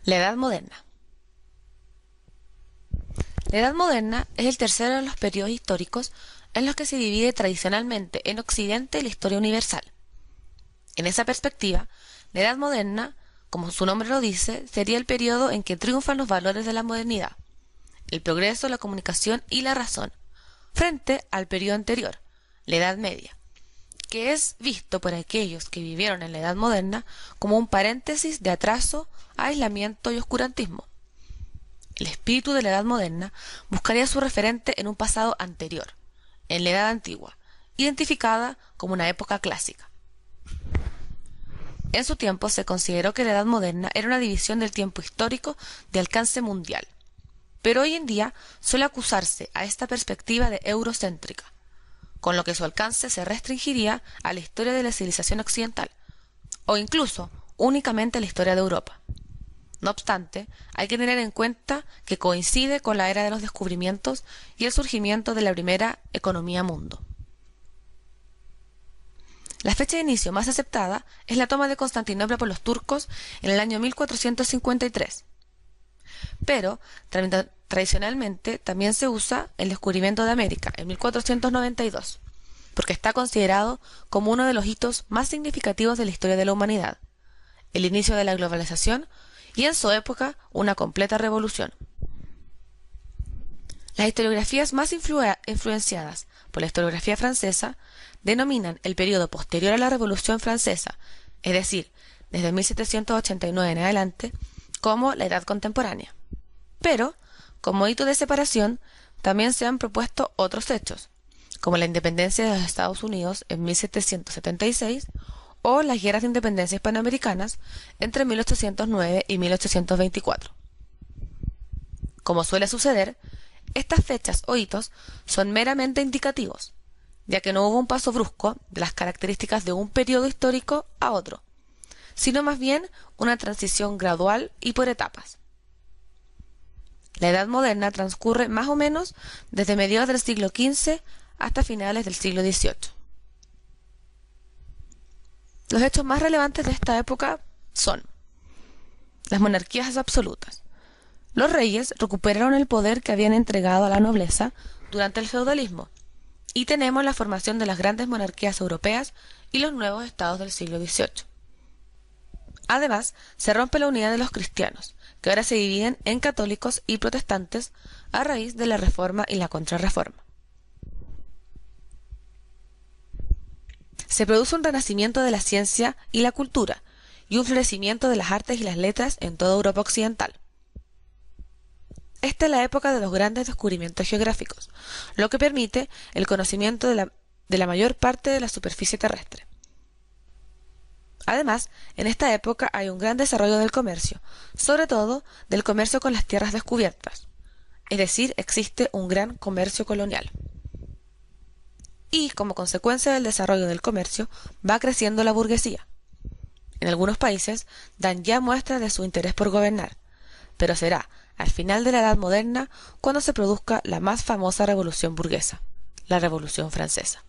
La Edad Moderna. La Edad Moderna es el tercero de los periodos históricos en los que se divide tradicionalmente en Occidente la historia universal. En esa perspectiva, la Edad Moderna, como su nombre lo dice, sería el periodo en que triunfan los valores de la modernidad, el progreso, la comunicación y la razón, frente al periodo anterior, la Edad Media, que es visto por aquellos que vivieron en la Edad Moderna como un paréntesis de atraso, aislamiento y oscurantismo. El espíritu de la Edad Moderna buscaría su referente en un pasado anterior, en la Edad Antigua, identificada como una época clásica. En su tiempo se consideró que la Edad Moderna era una división del tiempo histórico de alcance mundial, pero hoy en día suele acusarse a esta perspectiva de eurocéntrica, con lo que su alcance se restringiría a la historia de la civilización occidental, o incluso únicamente a la historia de Europa. No obstante, hay que tener en cuenta que coincide con la era de los descubrimientos y el surgimiento de la primera economía mundo. La fecha de inicio más aceptada es la toma de Constantinopla por los turcos en el año 1453. Pero, tradicionalmente, también se usa el descubrimiento de América en 1492, porque está considerado como uno de los hitos más significativos de la historia de la humanidad, el inicio de la globalización y en su época una completa revolución. Las historiografías más influenciadas por la historiografía francesa denominan el periodo posterior a la Revolución Francesa, es decir, desde 1789 en adelante, como la Edad Contemporánea. Pero, como hito de separación, también se han propuesto otros hechos, como la independencia de los Estados Unidos en 1776 o las guerras de independencia hispanoamericanas entre 1809 y 1824. Como suele suceder, estas fechas o hitos son meramente indicativos, ya que no hubo un paso brusco de las características de un periodo histórico a otro, sino más bien una transición gradual y por etapas. La Edad Moderna transcurre más o menos desde mediados del siglo XV hasta finales del siglo XVIII. Los hechos más relevantes de esta época son las monarquías absolutas. Los reyes recuperaron el poder que habían entregado a la nobleza durante el feudalismo, y tenemos la formación de las grandes monarquías europeas y los nuevos estados del siglo XVIII. Además, se rompe la unidad de los cristianos, que ahora se dividen en católicos y protestantes a raíz de la Reforma y la Contrarreforma. Se produce un renacimiento de la ciencia y la cultura, y un florecimiento de las artes y las letras en toda Europa occidental. Esta es la época de los grandes descubrimientos geográficos, lo que permite el conocimiento de la mayor parte de la superficie terrestre. Además, en esta época hay un gran desarrollo del comercio, sobre todo del comercio con las tierras descubiertas, es decir, existe un gran comercio colonial. Y, como consecuencia del desarrollo del comercio, va creciendo la burguesía. En algunos países dan ya muestras de su interés por gobernar, pero será al final de la Edad Moderna cuando se produzca la más famosa revolución burguesa, la Revolución Francesa.